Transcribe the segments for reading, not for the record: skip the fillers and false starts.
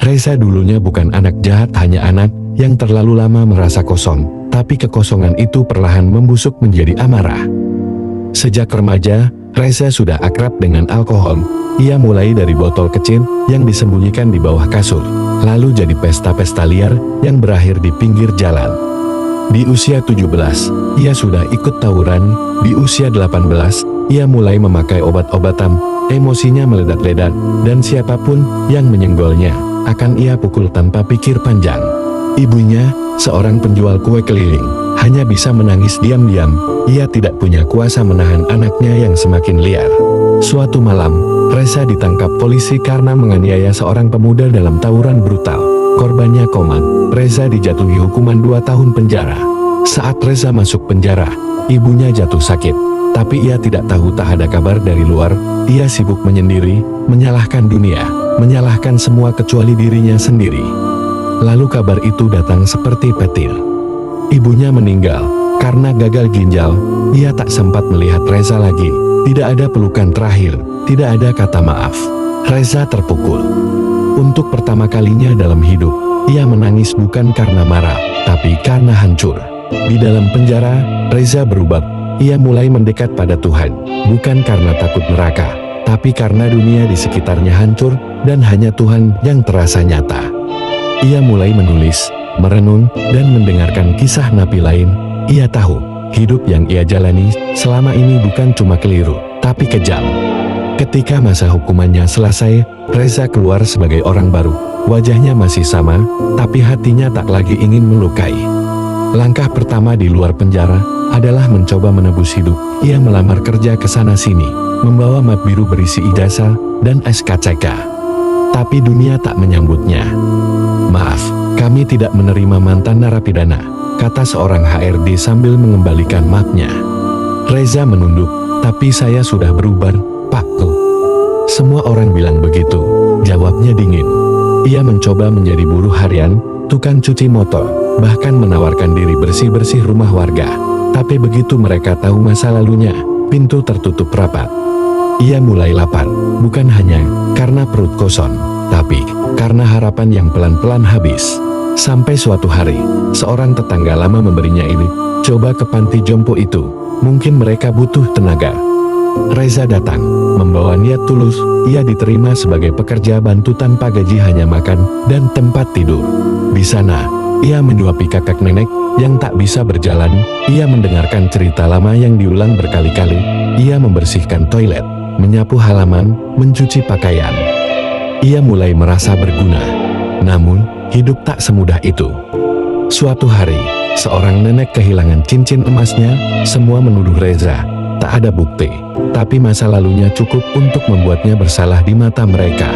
Reza dulunya bukan anak jahat, hanya anak yang terlalu lama merasa kosong, tapi kekosongan itu perlahan membusuk menjadi amarah. Sejak remaja, Reza sudah akrab dengan alkohol. Ia mulai dari botol kecil yang disembunyikan di bawah kasur, lalu jadi pesta-pesta liar yang berakhir di pinggir jalan. Di usia 17, ia sudah ikut tawuran. Di usia 18, ia mulai memakai obat-obatan. Emosinya meledak-ledak, dan siapapun yang menyenggolnya akan ia pukul tanpa pikir panjang. Ibunya, seorang penjual kue keliling, hanya bisa menangis diam-diam. Ia tidak punya kuasa menahan anaknya yang semakin liar. Suatu malam, Reza ditangkap polisi karena menganiaya seorang pemuda dalam tawuran brutal. Korbannya Koman. Reza dijatuhi hukuman 2 tahun penjara. Saat Reza masuk penjara, ibunya jatuh sakit. Tapi ia tidak tahu, tak ada kabar dari luar. Ia sibuk menyendiri, menyalahkan dunia, menyalahkan semua kecuali dirinya sendiri. Lalu kabar itu datang seperti petir. Ibunya meninggal karena gagal ginjal. Ia tak sempat melihat Reza lagi. Tidak ada pelukan terakhir, tidak ada kata maaf. Reza terpukul. Untuk pertama kalinya dalam hidup, ia menangis bukan karena marah, tapi karena hancur. Di dalam penjara, Reza berubah. Ia mulai mendekat pada Tuhan, bukan karena takut neraka, tapi karena dunia di sekitarnya hancur, dan hanya Tuhan yang terasa nyata. Ia mulai menulis, merenung, dan mendengarkan kisah nabi lain. Ia tahu, hidup yang ia jalani selama ini bukan cuma keliru, tapi kejam. Ketika masa hukumannya selesai, Reza keluar sebagai orang baru. Wajahnya masih sama, tapi hatinya tak lagi ingin melukai. Langkah pertama di luar penjara adalah mencoba menebus hidup. Ia melamar kerja ke sana-sini, membawa map biru berisi ijazah dan SKCK. Tapi dunia tak menyambutnya. "Maaf, kami tidak menerima mantan narapidana," kata seorang HRD sambil mengembalikan mapnya. Reza menunduk, "Tapi saya sudah berubah, Pak." "Semua orang bilang begitu," jawabnya dingin. Ia mencoba menjadi buruh harian, tukang cuci motor, bahkan menawarkan diri bersih-bersih rumah warga. Tapi begitu mereka tahu masa lalunya, pintu tertutup rapat. Ia mulai lapar, bukan hanya karena perut kosong, tapi karena harapan yang pelan-pelan habis. Sampai suatu hari, seorang tetangga lama memberinya ide, "Coba ke panti jompo itu, mungkin mereka butuh tenaga." Reza datang, membawa niat tulus. Ia diterima sebagai pekerja bantu tanpa gaji, hanya makan dan tempat tidur. Di sana, ia menyuapi kakek nenek yang tak bisa berjalan. Ia mendengarkan cerita lama yang diulang berkali-kali. Ia membersihkan toilet, menyapu halaman, mencuci pakaian. Ia mulai merasa berguna. Namun, hidup tak semudah itu. Suatu hari, seorang nenek kehilangan cincin emasnya. Semua menuduh Reza. Tak ada bukti, tapi masa lalunya cukup untuk membuatnya bersalah di mata mereka.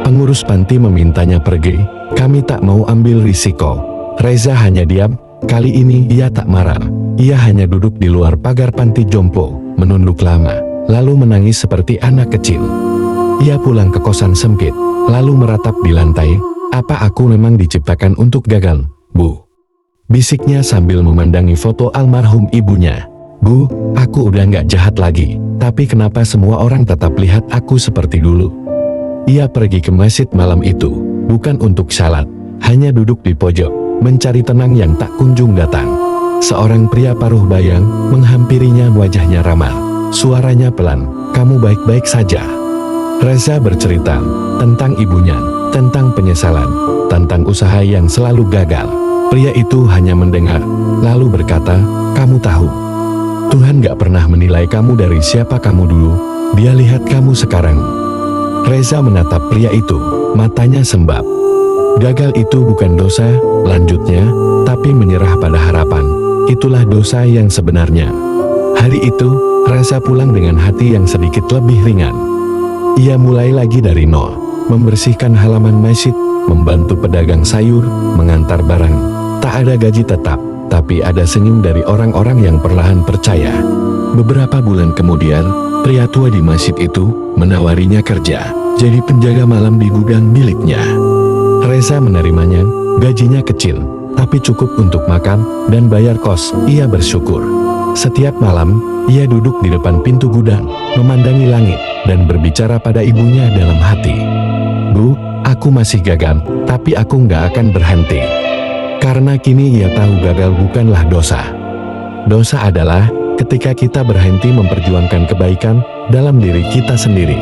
Pengurus panti memintanya pergi. "Kami tak mau ambil risiko." Reza hanya diam. Kali ini ia tak marah. Ia hanya duduk di luar pagar panti jompo, menunduk lama, lalu menangis seperti anak kecil. Ia pulang ke kosan sempit, lalu meratap di lantai. "Apa aku memang diciptakan untuk gagal, Bu?" bisiknya sambil memandangi foto almarhum ibunya. "Bu, aku udah gak jahat lagi, tapi kenapa semua orang tetap lihat aku seperti dulu?" Ia pergi ke masjid malam itu, bukan untuk salat, hanya duduk di pojok, mencari tenang yang tak kunjung datang. Seorang pria paruh bayang menghampirinya, wajahnya ramah, suaranya pelan, "Kamu baik-baik saja?" Reza bercerita tentang ibunya, tentang penyesalan, tentang usaha yang selalu gagal. Pria itu hanya mendengar, lalu berkata, "Kamu tahu, Tuhan gak pernah menilai kamu dari siapa kamu dulu, Dia lihat kamu sekarang." Reza menatap pria itu, matanya sembab. "Gagal itu bukan dosa," lanjutnya, "tapi menyerah pada harapan. Itulah dosa yang sebenarnya." Hari itu, Reza pulang dengan hati yang sedikit lebih ringan. Ia mulai lagi dari nol, membersihkan halaman masjid, membantu pedagang sayur, mengantar barang. Tak ada gaji tetap, tapi ada senyum dari orang-orang yang perlahan percaya. Beberapa bulan kemudian, pria tua di masjid itu menawarinya kerja, jadi penjaga malam di gudang miliknya. Reza menerimanya. Gajinya kecil, tapi cukup untuk makan dan bayar kos. Ia bersyukur. Setiap malam, ia duduk di depan pintu gudang, memandangi langit, dan berbicara pada ibunya dalam hati. "Bu, aku masih gagal, Tapi aku nggak akan berhenti. Karena kini ia tahu gagal bukanlah dosa. Dosa adalah ketika kita berhenti memperjuangkan kebaikan dalam diri kita sendiri.